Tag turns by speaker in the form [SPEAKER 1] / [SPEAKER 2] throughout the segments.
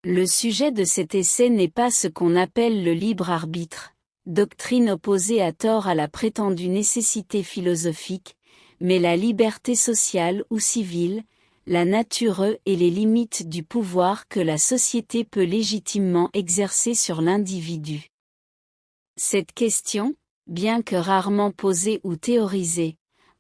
[SPEAKER 1] Le sujet de cet essai n'est pas ce qu'on appelle le libre arbitre, doctrine opposée à tort à la prétendue nécessité philosophique, mais la liberté sociale ou civile, la nature et les limites du pouvoir que la société peut légitimement exercer sur l'individu. Cette question, bien que rarement posée ou théorisée,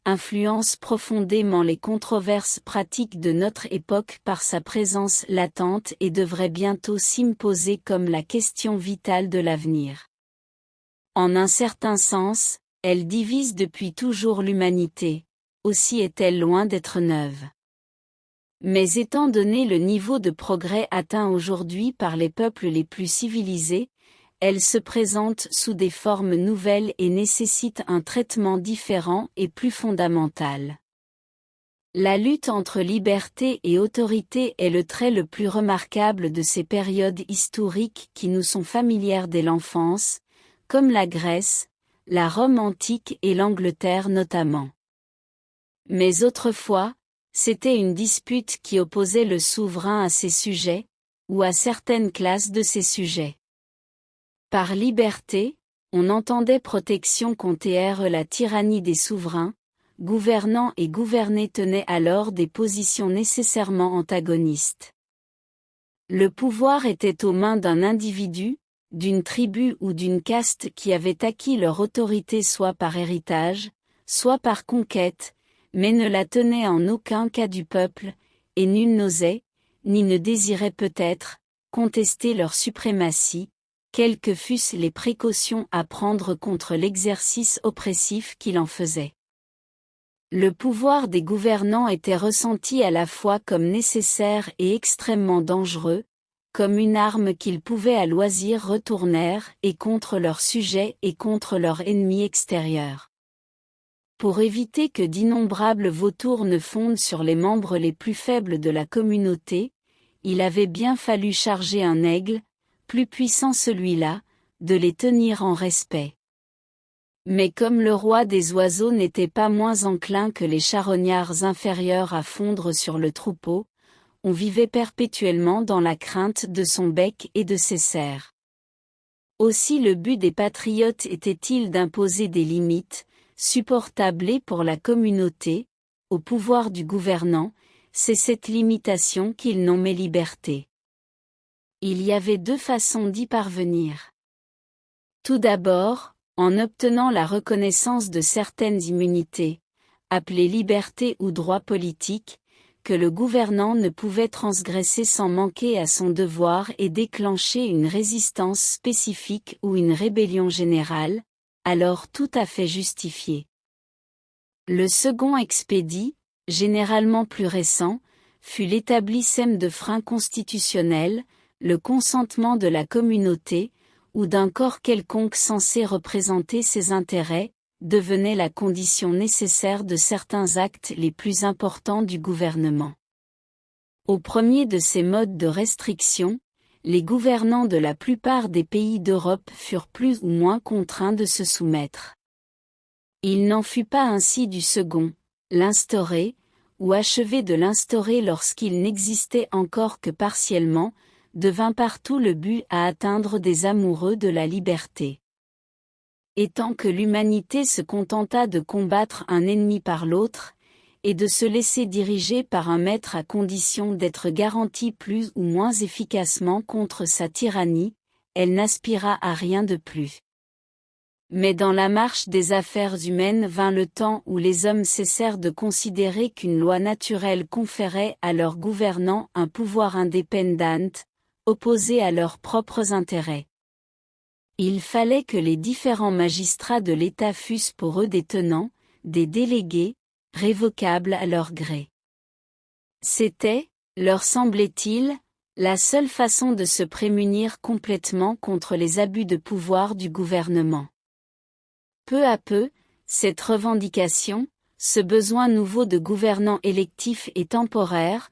[SPEAKER 1] influence profondément les controverses pratiques de notre époque par sa présence latente et devrait bientôt s'imposer comme la question vitale de l'avenir. En un certain sens, elle divise depuis toujours l'humanité, aussi est-elle loin d'être neuve. Mais étant donné le niveau de progrès atteint aujourd'hui par les peuples les plus civilisés, elle se présente sous des formes nouvelles et nécessite un traitement différent et plus fondamental. La lutte entre liberté et autorité est le trait le plus remarquable de ces périodes historiques qui nous sont familières dès l'enfance, comme la Grèce, la Rome antique et l'Angleterre notamment. Mais autrefois, c'était une dispute qui opposait le souverain à ses sujets, ou à certaines classes de ses sujets. Par liberté, on entendait protection contre la tyrannie des souverains, gouvernants et gouvernés tenaient alors des positions nécessairement antagonistes. Le pouvoir était aux mains d'un individu, d'une tribu ou d'une caste qui avait acquis leur autorité soit par héritage, soit par conquête, mais ne la tenait en aucun cas du peuple, et nul n'osait, ni ne désirait peut-être, contester leur suprématie, quelles que fussent les précautions à prendre contre l'exercice oppressif qu'il en faisait. Le pouvoir des gouvernants était ressenti à la fois comme nécessaire et extrêmement dangereux, comme une arme qu'ils pouvaient à loisir retourner et contre leurs sujets et contre leurs ennemis extérieurs. Pour éviter que d'innombrables vautours ne fondent sur les membres les plus faibles de la communauté, il avait bien fallu charger un aigle, plus puissant celui-là, de les tenir en respect. Mais comme le roi des oiseaux n'était pas moins enclin que les charognards inférieurs à fondre sur le troupeau, on vivait perpétuellement dans la crainte de son bec et de ses serres. Aussi le but des patriotes était-il d'imposer des limites, supportables pour la communauté, au pouvoir du gouvernant, c'est cette limitation qu'ils nommaient liberté. Il y avait deux façons d'y parvenir. Tout d'abord, en obtenant la reconnaissance de certaines immunités, appelées liberté ou droit politique, que le gouvernant ne pouvait transgresser sans manquer à son devoir et déclencher une résistance spécifique ou une rébellion générale, alors tout à fait justifiée. Le second expédit, généralement plus récent, fut l'établissement de frein constitutionnel, le consentement de la communauté, ou d'un corps quelconque censé représenter ses intérêts, devenait la condition nécessaire de certains actes les plus importants du gouvernement. Au premier de ces modes de restriction, les gouvernants de la plupart des pays d'Europe furent plus ou moins contraints de se soumettre. Il n'en fut pas ainsi du second, l'instaurer, ou achever de l'instaurer lorsqu'il n'existait encore que partiellement, devint partout le but à atteindre des amoureux de la liberté. Et tant que l'humanité se contenta de combattre un ennemi par l'autre, et de se laisser diriger par un maître à condition d'être garantie plus ou moins efficacement contre sa tyrannie, elle n'aspira à rien de plus. Mais dans la marche des affaires humaines vint le temps où les hommes cessèrent de considérer qu'une loi naturelle conférait à leurs gouvernants un pouvoir indépendant, opposé à leurs propres intérêts. Il fallait que les différents magistrats de l'État fussent pour eux des tenants, des délégués, révocables à leur gré. C'était, leur semblait-il, la seule façon de se prémunir complètement contre les abus de pouvoir du gouvernement. Peu à peu, cette revendication, ce besoin nouveau de gouvernants électifs et temporaires,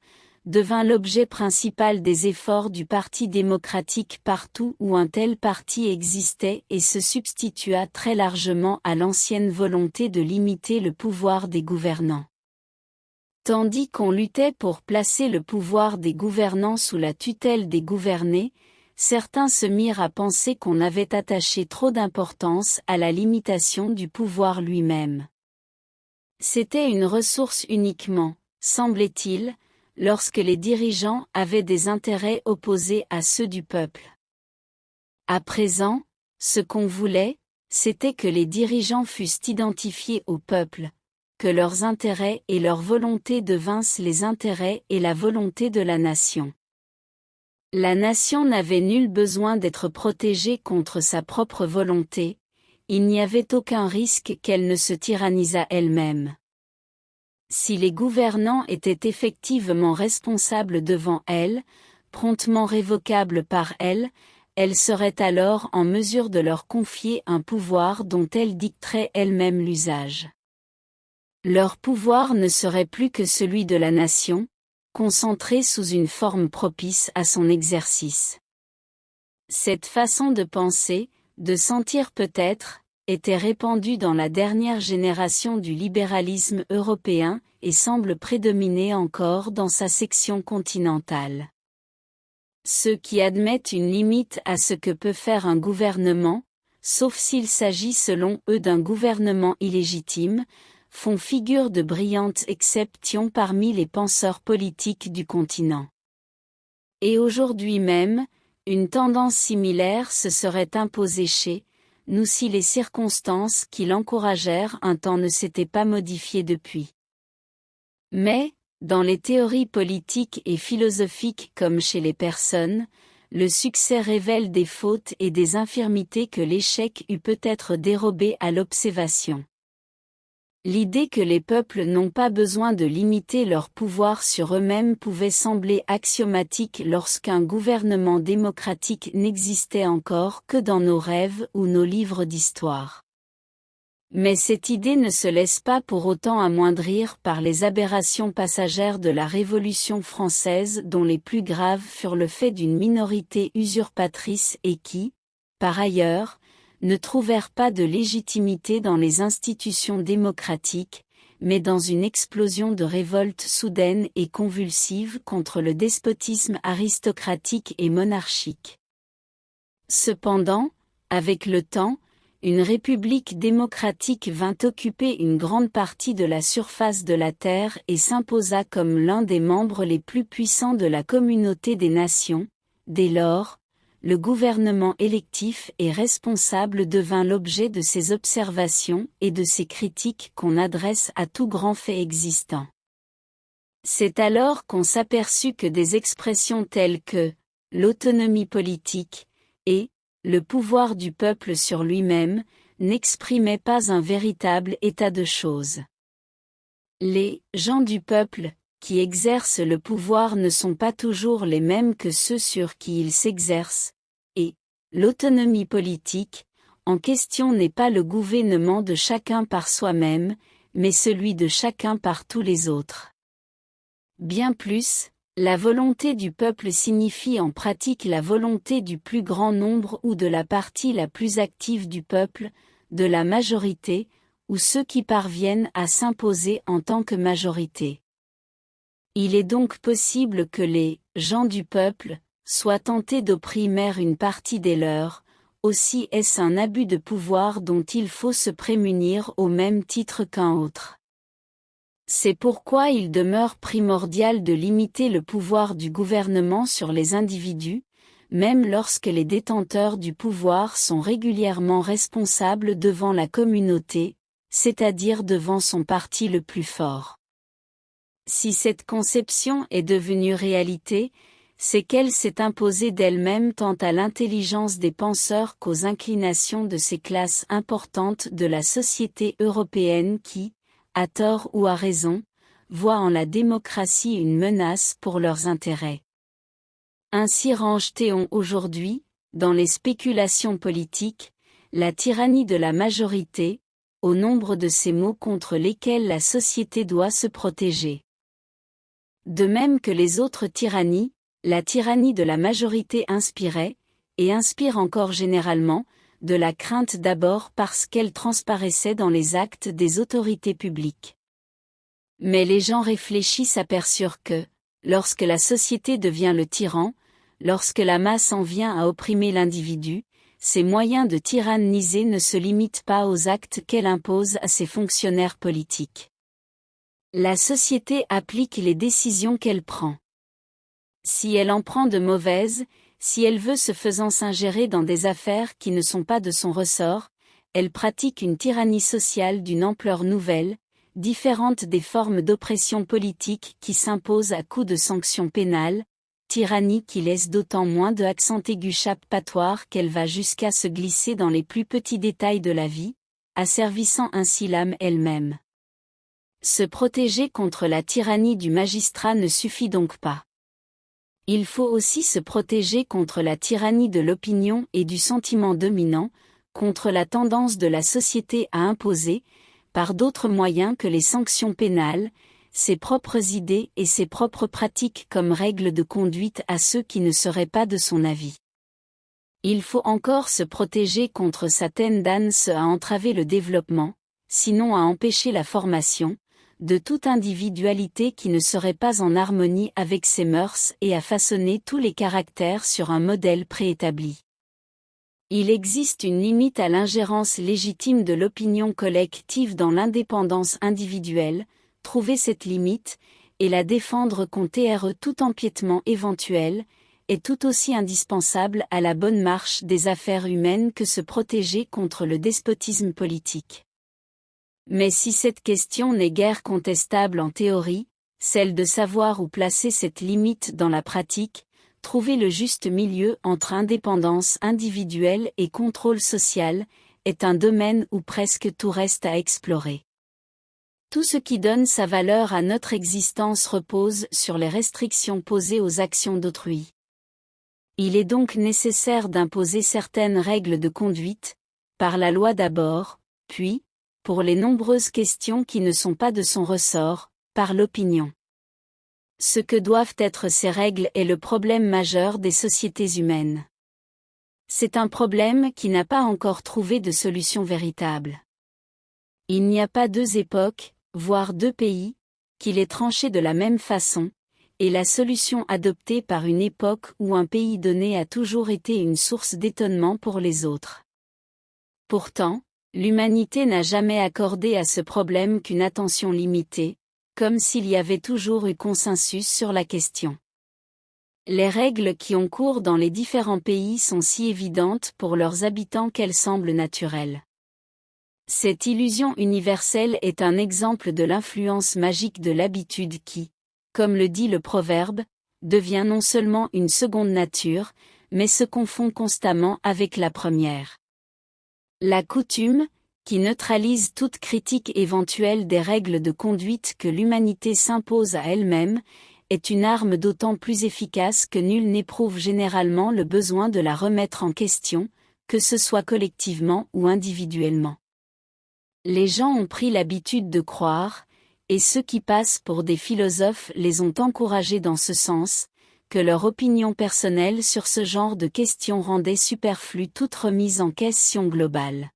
[SPEAKER 1] devint l'objet principal des efforts du Parti démocratique partout où un tel parti existait et se substitua très largement à l'ancienne volonté de limiter le pouvoir des gouvernants. Tandis qu'on luttait pour placer le pouvoir des gouvernants sous la tutelle des gouvernés, certains se mirent à penser qu'on avait attaché trop d'importance à la limitation du pouvoir lui-même. C'était une ressource uniquement, semblait-il, lorsque les dirigeants avaient des intérêts opposés à ceux du peuple. À présent, ce qu'on voulait, c'était que les dirigeants fussent identifiés au peuple, que leurs intérêts et leur volonté devinssent les intérêts et la volonté de la nation. La nation n'avait nul besoin d'être protégée contre sa propre volonté, il n'y avait aucun risque qu'elle ne se tyrannisât elle-même. Si les gouvernants étaient effectivement responsables devant elle, promptement révocables par elle serait alors en mesure de leur confier un pouvoir dont elle dicterait elle-même l'usage. Leur pouvoir ne serait plus que celui de la nation, concentré sous une forme propice à son exercice. Cette façon de penser, de sentir peut-être, était répandue dans la dernière génération du libéralisme européen et semble prédominer encore dans sa section continentale. Ceux qui admettent une limite à ce que peut faire un gouvernement, sauf s'il s'agit selon eux d'un gouvernement illégitime, font figure de brillantes exceptions parmi les penseurs politiques du continent. Et aujourd'hui même, une tendance similaire se serait imposée chez nous si les circonstances qui l'encouragèrent un temps ne s'étaient pas modifiées depuis. Mais, dans les théories politiques et philosophiques comme chez les personnes, le succès révèle des fautes et des infirmités que l'échec eût peut-être dérobées à l'observation. L'idée que les peuples n'ont pas besoin de limiter leur pouvoir sur eux-mêmes pouvait sembler axiomatique lorsqu'un gouvernement démocratique n'existait encore que dans nos rêves ou nos livres d'histoire. Mais cette idée ne se laisse pas pour autant amoindrir par les aberrations passagères de la Révolution française dont les plus graves furent le fait d'une minorité usurpatrice et qui, par ailleurs, ne trouvèrent pas de légitimité dans les institutions démocratiques, mais dans une explosion de révolte soudaine et convulsive contre le despotisme aristocratique et monarchique. Cependant, avec le temps, une république démocratique vint occuper une grande partie de la surface de la Terre et s'imposa comme l'un des membres les plus puissants de la communauté des nations. Dès lors, le gouvernement électif et responsable devint l'objet de ces observations et de ces critiques qu'on adresse à tout grand fait existant. C'est alors qu'on s'aperçut que des expressions telles que « l'autonomie politique » et « le pouvoir du peuple sur lui-même » n'exprimaient pas un véritable état de choses. Les « gens du peuple » qui exercent le pouvoir ne sont pas toujours les mêmes que ceux sur qui ils s'exercent, et l'autonomie politique, en question n'est pas le gouvernement de chacun par soi-même, mais celui de chacun par tous les autres. Bien plus, la volonté du peuple signifie en pratique la volonté du plus grand nombre ou de la partie la plus active du peuple, de la majorité, ou ceux qui parviennent à s'imposer en tant que majorité. Il est donc possible que les « gens du peuple » soient tentés d'opprimer une partie des leurs, aussi est-ce un abus de pouvoir dont il faut se prémunir au même titre qu'un autre. C'est pourquoi il demeure primordial de limiter le pouvoir du gouvernement sur les individus, même lorsque les détenteurs du pouvoir sont régulièrement responsables devant la communauté, c'est-à-dire devant son parti le plus fort. Si cette conception est devenue réalité, c'est qu'elle s'est imposée d'elle-même tant à l'intelligence des penseurs qu'aux inclinations de ces classes importantes de la société européenne qui, à tort ou à raison, voient en la démocratie une menace pour leurs intérêts. Ainsi range-t-on aujourd'hui, dans les spéculations politiques, la tyrannie de la majorité, au nombre de ces maux contre lesquels la société doit se protéger. De même que les autres tyrannies, la tyrannie de la majorité inspirait, et inspire encore généralement, de la crainte d'abord parce qu'elle transparaissait dans les actes des autorités publiques. Mais les gens réfléchis s'aperçurent que, lorsque la société devient le tyran, lorsque la masse en vient à opprimer l'individu, ses moyens de tyranniser ne se limitent pas aux actes qu'elle impose à ses fonctionnaires politiques. La société applique les décisions qu'elle prend. Si elle en prend de mauvaises, si elle veut se faisant s'ingérer dans des affaires qui ne sont pas de son ressort, elle pratique une tyrannie sociale d'une ampleur nouvelle, différente des formes d'oppression politique qui s'imposent à coups de sanctions pénales, tyrannie qui laisse d'autant moins de accent aigu échappatoire qu'elle va jusqu'à se glisser dans les plus petits détails de la vie, asservissant ainsi l'âme elle-même. Se protéger contre la tyrannie du magistrat ne suffit donc pas. Il faut aussi se protéger contre la tyrannie de l'opinion et du sentiment dominant, contre la tendance de la société à imposer, par d'autres moyens que les sanctions pénales, ses propres idées et ses propres pratiques comme règles de conduite à ceux qui ne seraient pas de son avis. Il faut encore se protéger contre sa tendance à entraver le développement, sinon à empêcher la formation, de toute individualité qui ne serait pas en harmonie avec ses mœurs et à façonner tous les caractères sur un modèle préétabli. Il existe une limite à l'ingérence légitime de l'opinion collective dans l'indépendance individuelle, trouver cette limite, et la défendre contre tout empiétement éventuel, est tout aussi indispensable à la bonne marche des affaires humaines que se protéger contre le despotisme politique. Mais si cette question n'est guère contestable en théorie, celle de savoir où placer cette limite dans la pratique, trouver le juste milieu entre indépendance individuelle et contrôle social, est un domaine où presque tout reste à explorer. Tout ce qui donne sa valeur à notre existence repose sur les restrictions posées aux actions d'autrui. Il est donc nécessaire d'imposer certaines règles de conduite, par la loi d'abord, puis, pour les nombreuses questions qui ne sont pas de son ressort, par l'opinion. Ce que doivent être ces règles est le problème majeur des sociétés humaines. C'est un problème qui n'a pas encore trouvé de solution véritable. Il n'y a pas deux époques, voire deux pays, qui l'aient tranché de la même façon, et la solution adoptée par une époque ou un pays donné a toujours été une source d'étonnement pour les autres. Pourtant, l'humanité n'a jamais accordé à ce problème qu'une attention limitée, comme s'il y avait toujours eu consensus sur la question. Les règles qui ont cours dans les différents pays sont si évidentes pour leurs habitants qu'elles semblent naturelles. Cette illusion universelle est un exemple de l'influence magique de l'habitude qui, comme le dit le proverbe, devient non seulement une seconde nature, mais se confond constamment avec la première. La coutume, qui neutralise toute critique éventuelle des règles de conduite que l'humanité s'impose à elle-même, est une arme d'autant plus efficace que nul n'éprouve généralement le besoin de la remettre en question, que ce soit collectivement ou individuellement. Les gens ont pris l'habitude de croire, et ceux qui passent pour des philosophes les ont encouragés dans ce sens, que leur opinion personnelle sur ce genre de questions rendait superflue toute remise en question globale.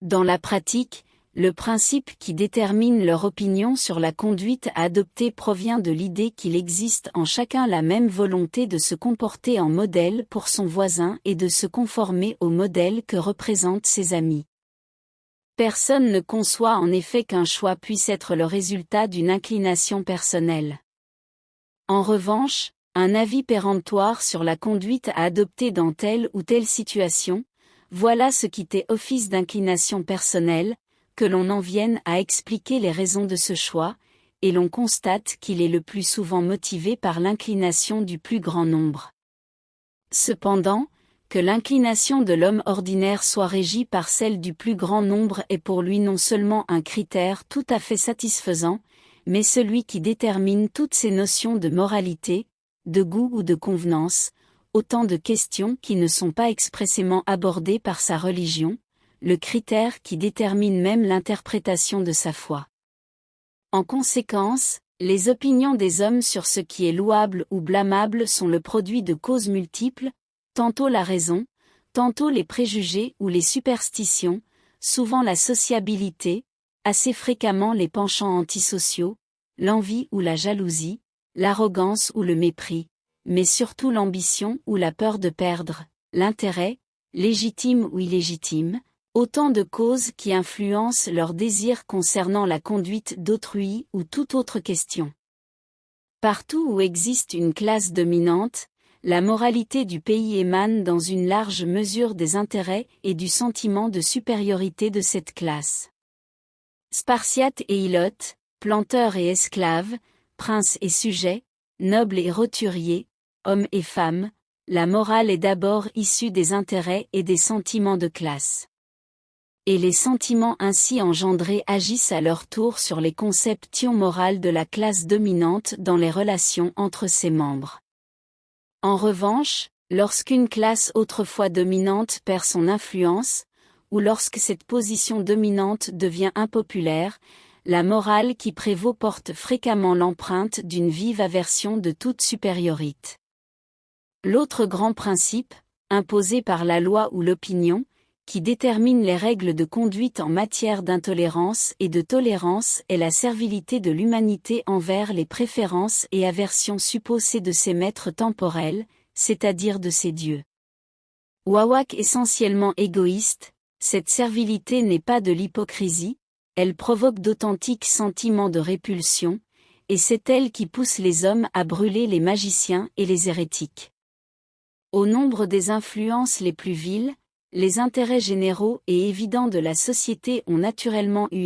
[SPEAKER 1] Dans la pratique, le principe qui détermine leur opinion sur la conduite à adopter provient de l'idée qu'il existe en chacun la même volonté de se comporter en modèle pour son voisin et de se conformer au modèle que représentent ses amis. Personne ne conçoit en effet qu'un choix puisse être le résultat d'une inclination personnelle. En revanche, un avis péremptoire sur la conduite à adopter dans telle ou telle situation, voilà ce qui fait office d'inclination personnelle, que l'on en vienne à expliquer les raisons de ce choix, et l'on constate qu'il est le plus souvent motivé par l'inclination du plus grand nombre. Cependant, que l'inclination de l'homme ordinaire soit régie par celle du plus grand nombre est pour lui non seulement un critère tout à fait satisfaisant, mais celui qui détermine toutes ces notions de moralité, de goût ou de convenance, autant de questions qui ne sont pas expressément abordées par sa religion, le critère qui détermine même l'interprétation de sa foi. En conséquence, les opinions des hommes sur ce qui est louable ou blâmable sont le produit de causes multiples, tantôt la raison, tantôt les préjugés ou les superstitions, souvent la sociabilité, assez fréquemment les penchants antisociaux, l'envie ou la jalousie, l'arrogance ou le mépris, mais surtout l'ambition ou la peur de perdre, l'intérêt, légitime ou illégitime, autant de causes qui influencent leurs désirs concernant la conduite d'autrui ou toute autre question. Partout où existe une classe dominante, la moralité du pays émane dans une large mesure des intérêts et du sentiment de supériorité de cette classe. Spartiates et ilotes, planteurs et esclaves, princes et sujets, nobles et roturiers, hommes et femmes, la morale est d'abord issue des intérêts et des sentiments de classe. Et les sentiments ainsi engendrés agissent à leur tour sur les conceptions morales de la classe dominante dans les relations entre ses membres. En revanche, lorsqu'une classe autrefois dominante perd son influence, ou lorsque cette position dominante devient impopulaire, la morale qui prévaut porte fréquemment l'empreinte d'une vive aversion de toute supériorité. L'autre grand principe, imposé par la loi ou l'opinion, qui détermine les règles de conduite en matière d'intolérance et de tolérance est la servilité de l'humanité envers les préférences et aversions supposées de ses maîtres temporels, c'est-à-dire de ses dieux. Wawak essentiellement égoïste, cette servilité n'est pas de l'hypocrisie, elle provoque d'authentiques sentiments de répulsion, et c'est elle qui pousse les hommes à brûler les magiciens et les hérétiques. Au nombre des influences les plus viles, les intérêts généraux et évidents de la société ont naturellement eu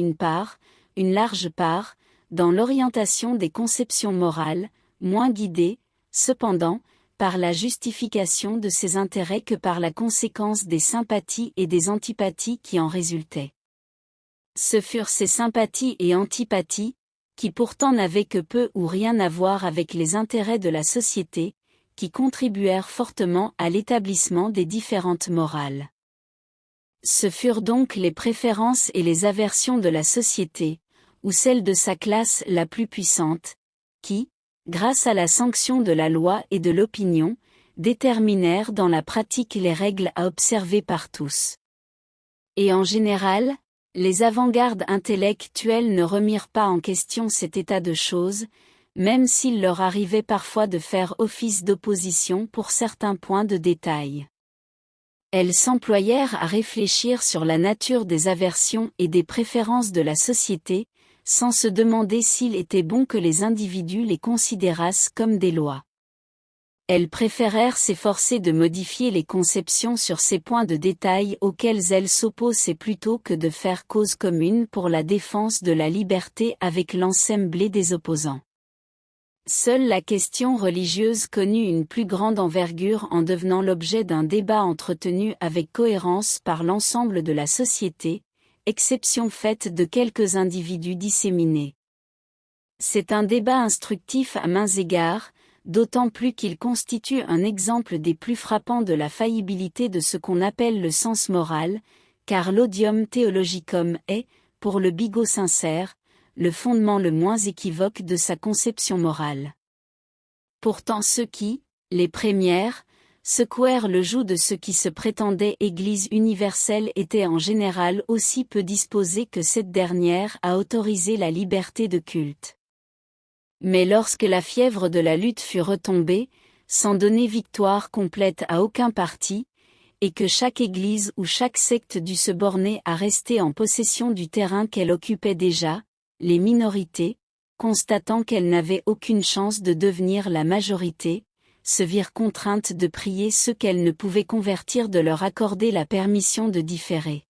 [SPEAKER 1] une large part, dans l'orientation des conceptions morales, moins guidées, cependant, par la justification de ces intérêts que par la conséquence des sympathies et des antipathies qui en résultaient. Ce furent ces sympathies et antipathies, qui pourtant n'avaient que peu ou rien à voir avec les intérêts de la société, qui contribuèrent fortement à l'établissement des différentes morales. Ce furent donc les préférences et les aversions de la société, ou celles de sa classe la plus puissante, qui, grâce à la sanction de la loi et de l'opinion, déterminèrent dans la pratique les règles à observer par tous. Et en général, les avant-gardes intellectuelles ne remirent pas en question cet état de choses, même s'il leur arrivait parfois de faire office d'opposition pour certains points de détail. Elles s'employèrent à réfléchir sur la nature des aversions et des préférences de la société, sans se demander s'il était bon que les individus les considérassent comme des lois. Elles préférèrent s'efforcer de modifier les conceptions sur ces points de détail auxquels elles s'opposaient plutôt que de faire cause commune pour la défense de la liberté avec l'ensemble des opposants. Seule la question religieuse connut une plus grande envergure en devenant l'objet d'un débat entretenu avec cohérence par l'ensemble de la société, exception faite de quelques individus disséminés. C'est un débat instructif à maints égards, d'autant plus qu'il constitue un exemple des plus frappants de la faillibilité de ce qu'on appelle le sens moral, car l'odium theologicum est, pour le bigot sincère, le fondement le moins équivoque de sa conception morale. Pourtant ceux qui, les premières, secouèrent le joug de ce qui se prétendait Église universelle étaient en général aussi peu disposés que cette dernière à autoriser la liberté de culte. Mais lorsque la fièvre de la lutte fut retombée, sans donner victoire complète à aucun parti, et que chaque Église ou chaque secte dut se borner à rester en possession du terrain qu'elle occupait déjà, les minorités, constatant qu'elles n'avaient aucune chance de devenir la majorité, se virent contraintes de prier ceux qu'elles ne pouvaient convertir de leur accorder la permission de différer.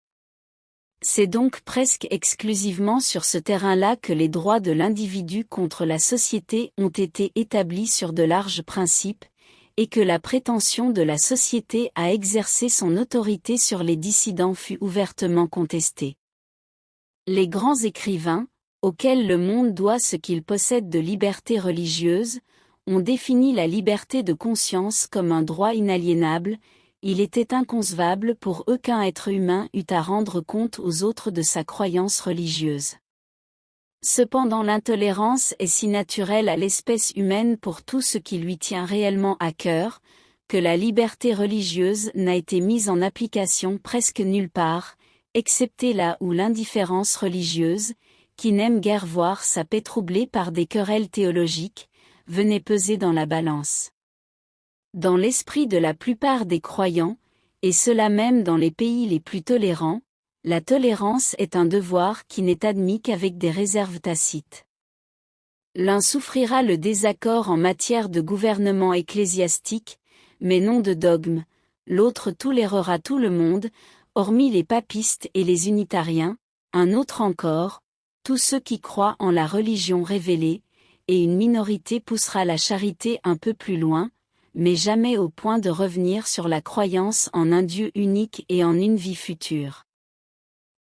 [SPEAKER 1] C'est donc presque exclusivement sur ce terrain-là que les droits de l'individu contre la société ont été établis sur de larges principes, et que la prétention de la société à exercer son autorité sur les dissidents fut ouvertement contestée. Les grands écrivains, auxquels le monde doit ce qu'il possède de liberté religieuse, ont défini la liberté de conscience comme un droit inaliénable. Il était inconcevable pour eux qu'un être humain eût à rendre compte aux autres de sa croyance religieuse. Cependant l'intolérance est si naturelle à l'espèce humaine pour tout ce qui lui tient réellement à cœur, que la liberté religieuse n'a été mise en application presque nulle part, excepté là où l'indifférence religieuse, qui n'aime guère voir sa paix troublée par des querelles théologiques, venait peser dans la balance. Dans l'esprit de la plupart des croyants, et cela même dans les pays les plus tolérants, la tolérance est un devoir qui n'est admis qu'avec des réserves tacites. L'un souffrira le désaccord en matière de gouvernement ecclésiastique, mais non de dogme, l'autre tolérera tout le monde, hormis les papistes et les unitariens, un autre encore, tous ceux qui croient en la religion révélée, et une minorité poussera la charité un peu plus loin, mais jamais au point de revenir sur la croyance en un Dieu unique et en une vie future.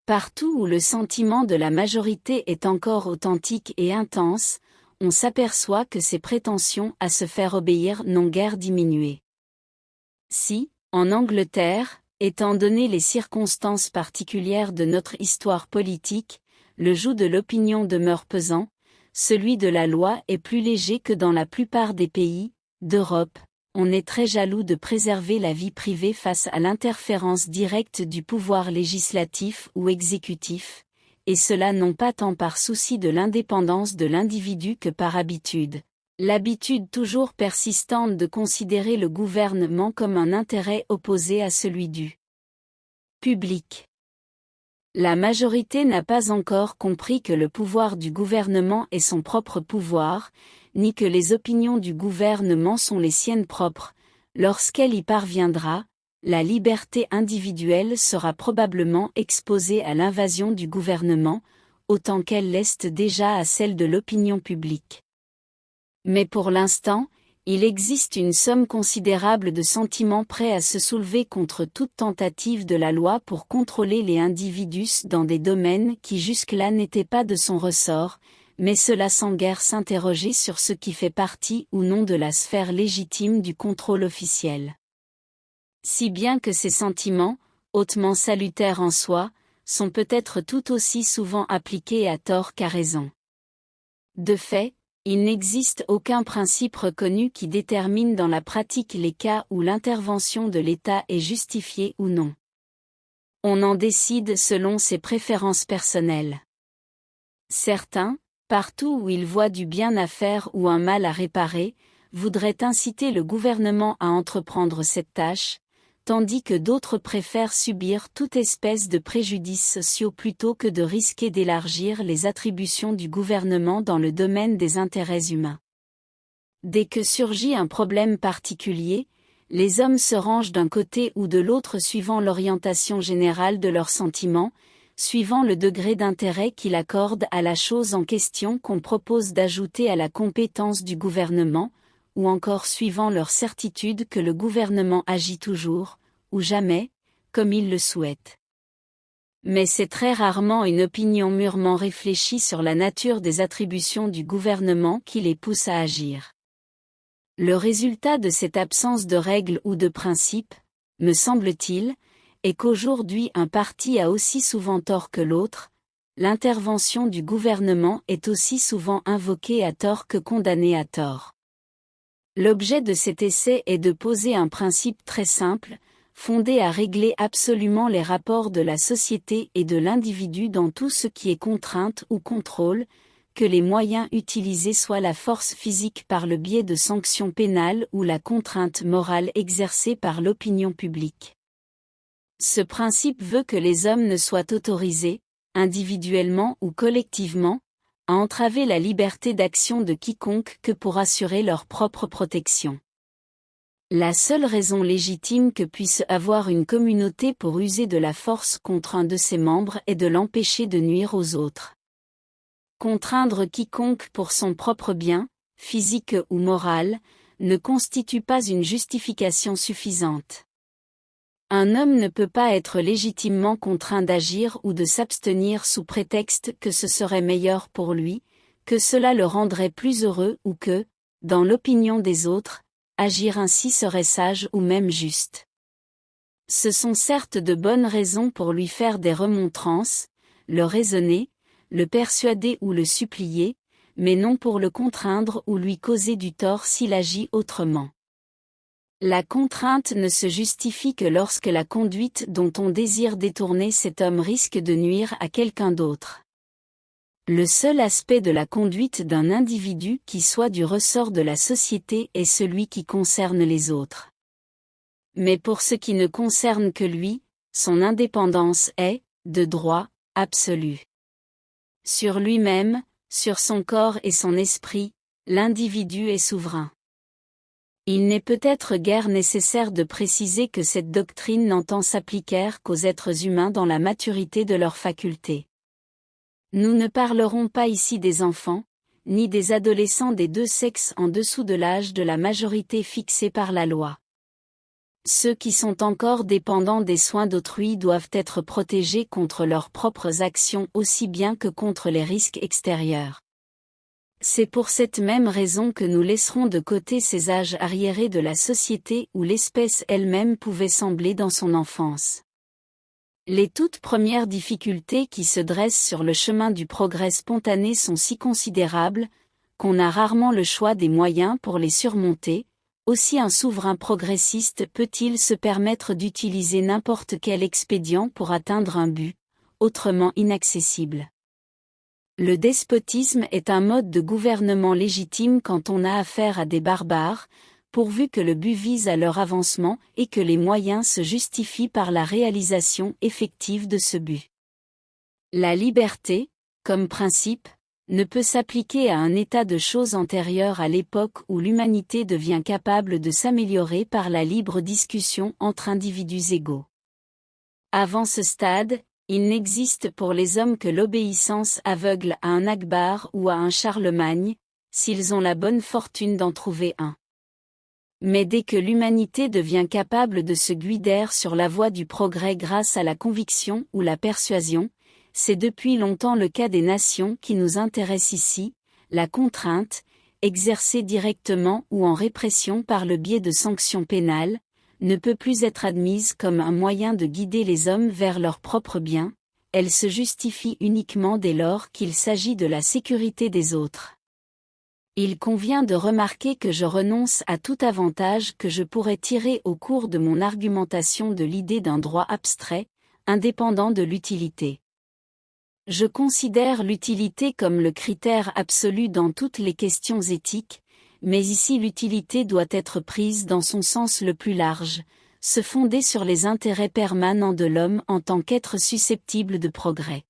[SPEAKER 1] Partout où le sentiment de la majorité est encore authentique et intense, on s'aperçoit que ses prétentions à se faire obéir n'ont guère diminué. Si, en Angleterre, étant donné les circonstances particulières de notre histoire politique, le joug de l'opinion demeure pesant, celui de la loi est plus léger que dans la plupart des pays d'Europe. On est très jaloux de préserver la vie privée face à l'interférence directe du pouvoir législatif ou exécutif, et cela non pas tant par souci de l'indépendance de l'individu que par habitude. L'habitude toujours persistante de considérer le gouvernement comme un intérêt opposé à celui du public. La majorité n'a pas encore compris que le pouvoir du gouvernement est son propre pouvoir, ni que les opinions du gouvernement sont les siennes propres. Lorsqu'elle y parviendra, la liberté individuelle sera probablement exposée à l'invasion du gouvernement, autant qu'elle l'est déjà à celle de l'opinion publique. Mais pour l'instant, il existe une somme considérable de sentiments prêts à se soulever contre toute tentative de la loi pour contrôler les individus dans des domaines qui jusque-là n'étaient pas de son ressort, mais cela sans guère s'interroger sur ce qui fait partie ou non de la sphère légitime du contrôle officiel. Si bien que ces sentiments, hautement salutaires en soi, sont peut-être tout aussi souvent appliqués à tort qu'à raison. De fait, il n'existe aucun principe reconnu qui détermine dans la pratique les cas où l'intervention de l'État est justifiée ou non. On en décide selon ses préférences personnelles. Certains, partout où ils voient du bien à faire ou un mal à réparer, voudraient inciter le gouvernement à entreprendre cette tâche, tandis que d'autres préfèrent subir toute espèce de préjudices sociaux plutôt que de risquer d'élargir les attributions du gouvernement dans le domaine des intérêts humains. Dès que surgit un problème particulier, les hommes se rangent d'un côté ou de l'autre suivant l'orientation générale de leurs sentiments, suivant le degré d'intérêt qu'il accorde à la chose en question qu'on propose d'ajouter à la compétence du gouvernement, ou encore suivant leur certitude que le gouvernement agit toujours, ou jamais, comme il le souhaite. Mais c'est très rarement une opinion mûrement réfléchie sur la nature des attributions du gouvernement qui les pousse à agir. Le résultat de cette absence de règles ou de principes, me semble-t-il, est qu'aujourd'hui un parti a aussi souvent tort que l'autre, l'intervention du gouvernement est aussi souvent invoquée à tort que condamnée à tort. L'objet de cet essai est de poser un principe très simple, fondé à régler absolument les rapports de la société et de l'individu dans tout ce qui est contrainte ou contrôle, que les moyens utilisés soient la force physique par le biais de sanctions pénales ou la contrainte morale exercée par l'opinion publique. Ce principe veut que les hommes ne soient autorisés, individuellement ou collectivement, à entraver la liberté d'action de quiconque que pour assurer leur propre protection. La seule raison légitime que puisse avoir une communauté pour user de la force contre un de ses membres est de l'empêcher de nuire aux autres. Contraindre quiconque pour son propre bien, physique ou moral, ne constitue pas une justification suffisante. Un homme ne peut pas être légitimement contraint d'agir ou de s'abstenir sous prétexte que ce serait meilleur pour lui, que cela le rendrait plus heureux ou que, dans l'opinion des autres, agir ainsi serait sage ou même juste. Ce sont certes de bonnes raisons pour lui faire des remontrances, le raisonner, le persuader ou le supplier, mais non pour le contraindre ou lui causer du tort s'il agit autrement. La contrainte ne se justifie que lorsque la conduite dont on désire détourner cet homme risque de nuire à quelqu'un d'autre. Le seul aspect de la conduite d'un individu qui soit du ressort de la société est celui qui concerne les autres. Mais pour ce qui ne concerne que lui, son indépendance est, de droit, absolue. Sur lui-même, sur son corps et son esprit, l'individu est souverain. Il n'est peut-être guère nécessaire de préciser que cette doctrine n'entend s'appliquer qu'aux êtres humains dans la maturité de leurs facultés. Nous ne parlerons pas ici des enfants, ni des adolescents des deux sexes en dessous de l'âge de la majorité fixé par la loi. Ceux qui sont encore dépendants des soins d'autrui doivent être protégés contre leurs propres actions aussi bien que contre les risques extérieurs. C'est pour cette même raison que nous laisserons de côté ces âges arriérés de la société où l'espèce elle-même pouvait sembler dans son enfance. Les toutes premières difficultés qui se dressent sur le chemin du progrès spontané sont si considérables, qu'on a rarement le choix des moyens pour les surmonter. Aussi un souverain progressiste peut-il se permettre d'utiliser n'importe quel expédient pour atteindre un but, autrement inaccessible. Le despotisme est un mode de gouvernement légitime quand on a affaire à des barbares, pourvu que le but vise à leur avancement et que les moyens se justifient par la réalisation effective de ce but. La liberté, comme principe, ne peut s'appliquer à un état de choses antérieur à l'époque où l'humanité devient capable de s'améliorer par la libre discussion entre individus égaux. Avant ce stade, il n'existe pour les hommes que l'obéissance aveugle à un Akbar ou à un Charlemagne, s'ils ont la bonne fortune d'en trouver un. Mais dès que l'humanité devient capable de se guider sur la voie du progrès grâce à la conviction ou la persuasion, c'est depuis longtemps le cas des nations qui nous intéressent ici, la contrainte, exercée directement ou en répression par le biais de sanctions pénales, ne peut plus être admise comme un moyen de guider les hommes vers leur propre bien, elle se justifie uniquement dès lors qu'il s'agit de la sécurité des autres. Il convient de remarquer que je renonce à tout avantage que je pourrais tirer au cours de mon argumentation de l'idée d'un droit abstrait, indépendant de l'utilité. Je considère l'utilité comme le critère absolu dans toutes les questions éthiques, mais ici l'utilité doit être prise dans son sens le plus large, se fonder sur les intérêts permanents de l'homme en tant qu'être susceptible de progrès.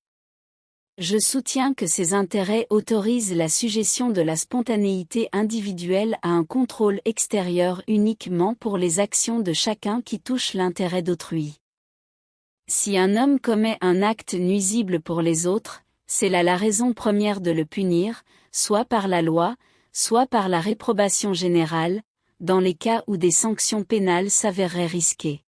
[SPEAKER 1] Je soutiens que ces intérêts autorisent la sujétion de la spontanéité individuelle à un contrôle extérieur uniquement pour les actions de chacun qui touchent l'intérêt d'autrui. Si un homme commet un acte nuisible pour les autres, c'est là la raison première de le punir, soit par la loi, soit par la réprobation générale, dans les cas où des sanctions pénales s'avéreraient risquées.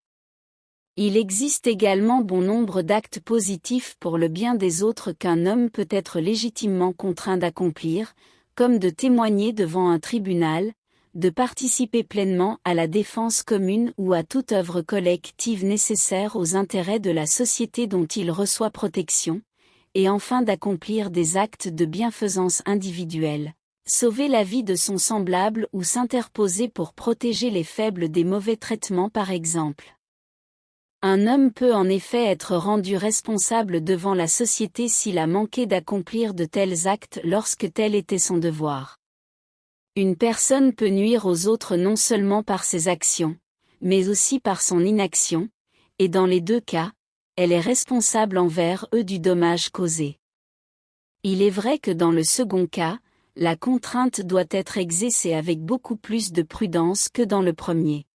[SPEAKER 1] Il existe également bon nombre d'actes positifs pour le bien des autres qu'un homme peut être légitimement contraint d'accomplir, comme de témoigner devant un tribunal, de participer pleinement à la défense commune ou à toute œuvre collective nécessaire aux intérêts de la société dont il reçoit protection, et enfin d'accomplir des actes de bienfaisance individuelle, sauver la vie de son semblable ou s'interposer pour protéger les faibles des mauvais traitements par exemple. Un homme peut en effet être rendu responsable devant la société s'il a manqué d'accomplir de tels actes lorsque tel était son devoir. Une personne peut nuire aux autres non seulement par ses actions, mais aussi par son inaction, et dans les deux cas, elle est responsable envers eux du dommage causé. Il est vrai que dans le second cas, la contrainte doit être exercée avec beaucoup plus de prudence que dans le premier.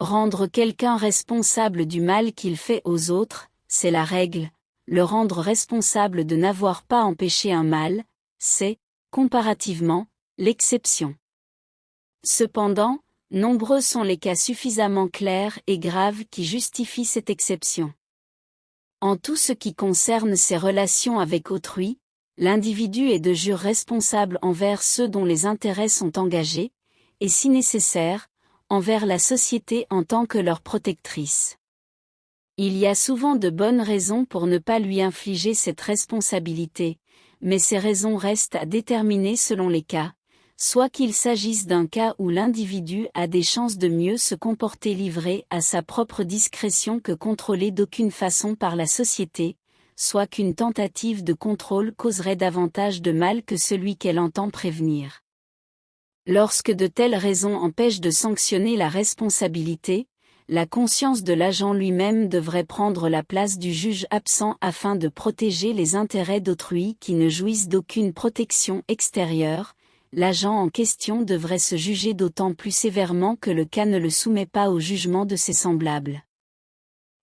[SPEAKER 1] Rendre quelqu'un responsable du mal qu'il fait aux autres, c'est la règle, le rendre responsable de n'avoir pas empêché un mal, c'est, comparativement, l'exception. Cependant, nombreux sont les cas suffisamment clairs et graves qui justifient cette exception. En tout ce qui concerne ses relations avec autrui, l'individu est de jure responsable envers ceux dont les intérêts sont engagés, et si nécessaire, envers la société en tant que leur protectrice. Il y a souvent de bonnes raisons pour ne pas lui infliger cette responsabilité, mais ces raisons restent à déterminer selon les cas, soit qu'il s'agisse d'un cas où l'individu a des chances de mieux se comporter livré à sa propre discrétion que contrôlé d'aucune façon par la société, soit qu'une tentative de contrôle causerait davantage de mal que celui qu'elle entend prévenir. Lorsque de telles raisons empêchent de sanctionner la responsabilité, la conscience de l'agent lui-même devrait prendre la place du juge absent afin de protéger les intérêts d'autrui qui ne jouissent d'aucune protection extérieure. L'agent en question devrait se juger d'autant plus sévèrement que le cas ne le soumet pas au jugement de ses semblables.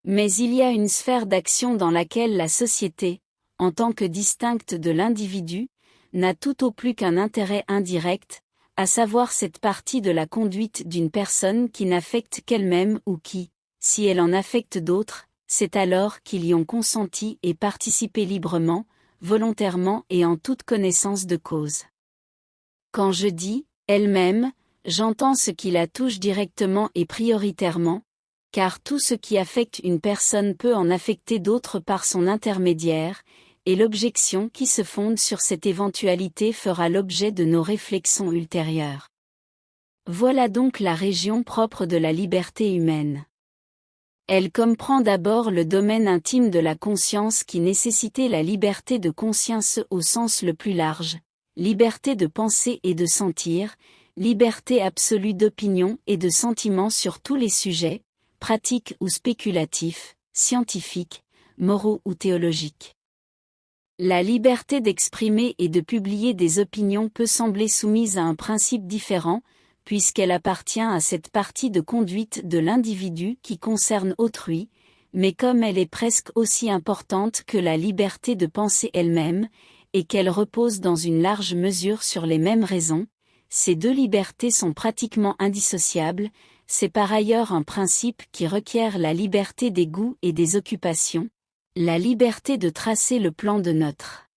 [SPEAKER 1] Mais il y a une sphère d'action dans laquelle la société, en tant que distincte de l'individu, n'a tout au plus qu'un intérêt indirect, à savoir cette partie de la conduite d'une personne qui n'affecte qu'elle-même ou qui, si elle en affecte d'autres, c'est alors qu'ils y ont consenti et participé librement, volontairement et en toute connaissance de cause. Quand je dis « elle-même », j'entends ce qui la touche directement et prioritairement, car tout ce qui affecte une personne peut en affecter d'autres par son intermédiaire, et l'objection qui se fonde sur cette éventualité fera l'objet de nos réflexions ultérieures. Voilà donc la région propre de la liberté humaine. Elle comprend d'abord le domaine intime de la conscience qui nécessitait la liberté de conscience au sens le plus large, liberté de penser et de sentir, liberté absolue d'opinion et de sentiment sur tous les sujets, pratiques ou spéculatifs, scientifiques, moraux ou théologiques. La liberté d'exprimer et de publier des opinions peut sembler soumise à un principe différent, puisqu'elle appartient à cette partie de conduite de l'individu qui concerne autrui, mais comme elle est presque aussi importante que la liberté de penser elle-même, et qu'elle repose dans une large mesure sur les mêmes raisons, ces deux libertés sont pratiquement indissociables. C'est par ailleurs un principe qui requiert la liberté des goûts et des occupations, la liberté de tracer le plan de notre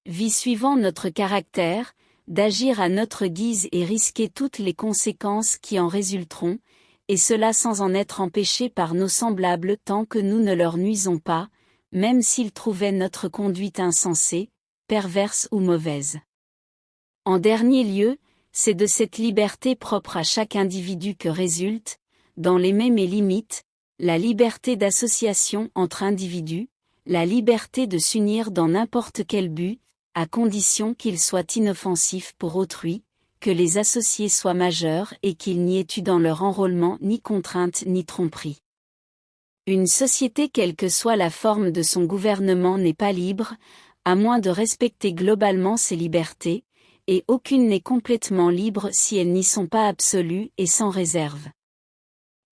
[SPEAKER 1] vie suivant notre caractère, d'agir à notre guise et risquer toutes les conséquences qui en résulteront, et cela sans en être empêché par nos semblables tant que nous ne leur nuisons pas, même s'ils trouvaient notre conduite insensée, perverse ou mauvaise. En dernier lieu, c'est de cette liberté propre à chaque individu que résulte, dans les mêmes limites, la liberté d'association entre individus, la liberté de s'unir dans n'importe quel but, à condition qu'il soit inoffensif pour autrui, que les associés soient majeurs et qu'il n'y ait eu dans leur enrôlement ni contrainte ni tromperie. Une société quelle que soit la forme de son gouvernement n'est pas libre, à moins de respecter globalement ses libertés, et aucune n'est complètement libre si elles n'y sont pas absolues et sans réserve.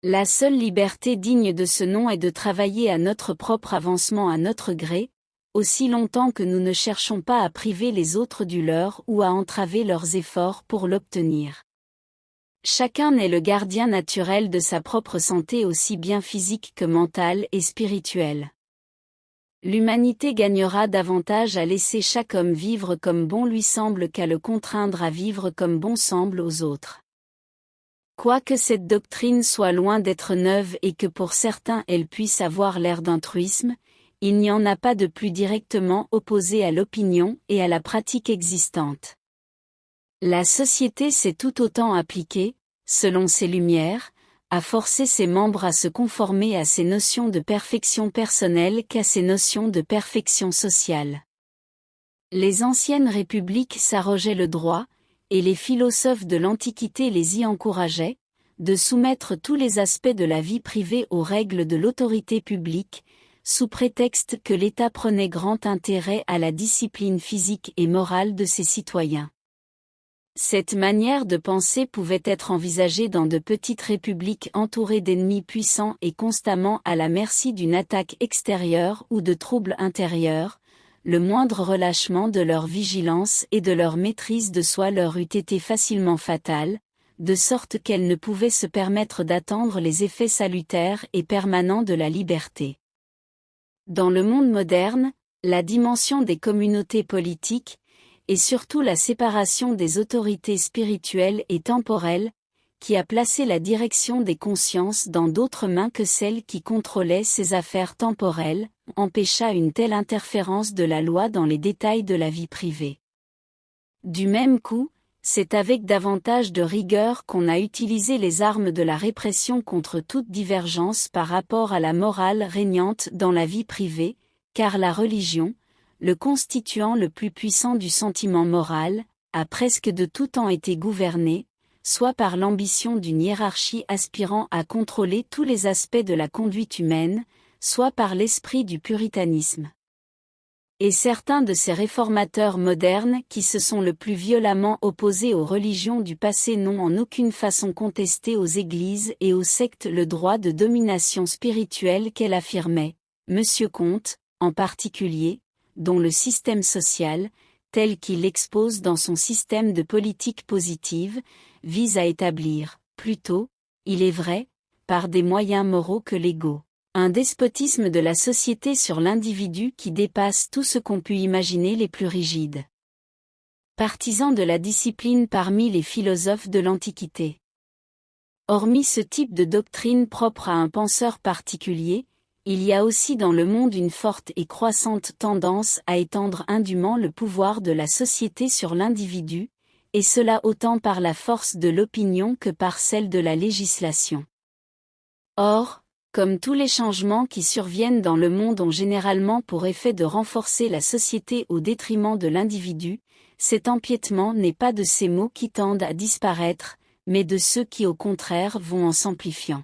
[SPEAKER 1] La seule liberté digne de ce nom est de travailler à notre propre avancement à notre gré, aussi longtemps que nous ne cherchons pas à priver les autres du leur ou à entraver leurs efforts pour l'obtenir. Chacun est le gardien naturel de sa propre santé aussi bien physique que mentale et spirituelle. L'humanité gagnera davantage à laisser chaque homme vivre comme bon lui semble qu'à le contraindre à vivre comme bon semble aux autres. Quoique cette doctrine soit loin d'être neuve et que pour certains elle puisse avoir l'air d'un truisme, il n'y en a pas de plus directement opposé à l'opinion et à la pratique existante. La société s'est tout autant appliquée, selon ses lumières, à forcer ses membres à se conformer à ces notions de perfection personnelle qu'à ces notions de perfection sociale. Les anciennes républiques s'arrogeaient le droit, et les philosophes de l'Antiquité les y encourageaient, de soumettre tous les aspects de la vie privée aux règles de l'autorité publique, sous prétexte que l'État prenait grand intérêt à la discipline physique et morale de ses citoyens. Cette manière de penser pouvait être envisagée dans de petites républiques entourées d'ennemis puissants et constamment à la merci d'une attaque extérieure ou de troubles intérieurs. Le moindre relâchement de leur vigilance et de leur maîtrise de soi leur eût été facilement fatal, de sorte qu'elles ne pouvaient se permettre d'attendre les effets salutaires et permanents de la liberté. Dans le monde moderne, la dimension des communautés politiques, et surtout la séparation des autorités spirituelles et temporelles, qui a placé la direction des consciences dans d'autres mains que celles qui contrôlaient ces affaires temporelles, empêcha une telle interférence de la loi dans les détails de la vie privée. Du même coup, c'est avec davantage de rigueur qu'on a utilisé les armes de la répression contre toute divergence par rapport à la morale régnante dans la vie privée, car la religion, le constituant le plus puissant du sentiment moral, a presque de tout temps été gouvernée, soit par l'ambition d'une hiérarchie aspirant à contrôler tous les aspects de la conduite humaine, soit par l'esprit du puritanisme. Et certains de ces réformateurs modernes qui se sont le plus violemment opposés aux religions du passé n'ont en aucune façon contesté aux églises et aux sectes le droit de domination spirituelle qu'elles affirmaient, M. Comte, en particulier, dont le système social, tel qu'il l'expose dans son système de politique positive, vise à établir, plutôt, il est vrai, par des moyens moraux que légaux, un despotisme de la société sur l'individu qui dépasse tout ce qu'on put imaginer les plus rigides. Partisans de la discipline parmi les philosophes de l'Antiquité. Hormis ce type de doctrine propre à un penseur particulier, il y a aussi dans le monde une forte et croissante tendance à étendre indûment le pouvoir de la société sur l'individu, et cela autant par la force de l'opinion que par celle de la législation. Or, comme tous les changements qui surviennent dans le monde ont généralement pour effet de renforcer la société au détriment de l'individu, cet empiètement n'est pas de ces maux qui tendent à disparaître, mais de ceux qui au contraire vont en s'amplifiant.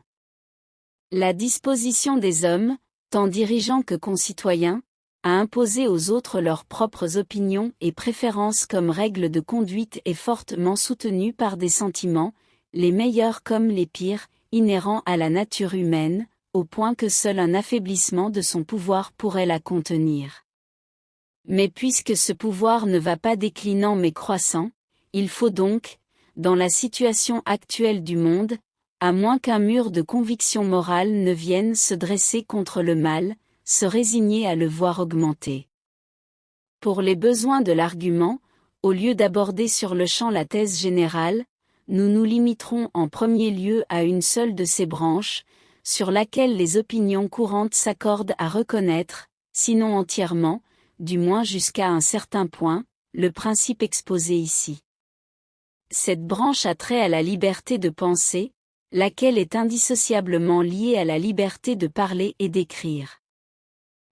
[SPEAKER 1] La disposition des hommes, tant dirigeants que concitoyens, à imposer aux autres leurs propres opinions et préférences comme règle de conduite est fortement soutenue par des sentiments, les meilleurs comme les pires, inhérents à la nature humaine, au point que seul un affaiblissement de son pouvoir pourrait la contenir. Mais puisque ce pouvoir ne va pas déclinant mais croissant, il faut donc, dans la situation actuelle du monde, à moins qu'un mur de conviction morale ne vienne se dresser contre le mal, se résigner à le voir augmenter. Pour les besoins de l'argument, au lieu d'aborder sur le champ la thèse générale, nous nous limiterons en premier lieu à une seule de ces branches, sur laquelle les opinions courantes s'accordent à reconnaître, sinon entièrement, du moins jusqu'à un certain point, le principe exposé ici. Cette branche a trait à la liberté de penser, laquelle est indissociablement liée à la liberté de parler et d'écrire.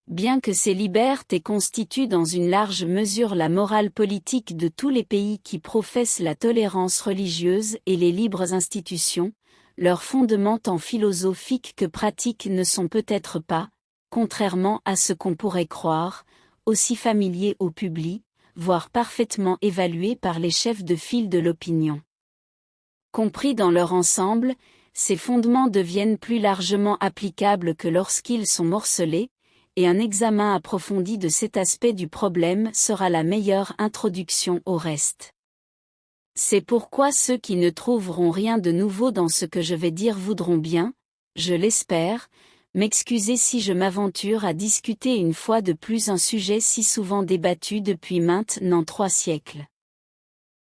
[SPEAKER 1] Bien que ces libertés constituent dans une large mesure la morale politique de tous les pays qui professent la tolérance religieuse et les libres institutions, leurs fondements tant philosophiques que pratiques ne sont peut-être pas, contrairement à ce qu'on pourrait croire, aussi familiers au public, voire parfaitement évalués par les chefs de file de l'opinion. Compris dans leur ensemble, ces fondements deviennent plus largement applicables que lorsqu'ils sont morcelés, et un examen approfondi de cet aspect du problème sera la meilleure introduction au reste. C'est pourquoi ceux qui ne trouveront rien de nouveau dans ce que je vais dire voudront bien, je l'espère, m'excuser si je m'aventure à discuter une fois de plus un sujet si souvent débattu depuis maintenant 3 siècles.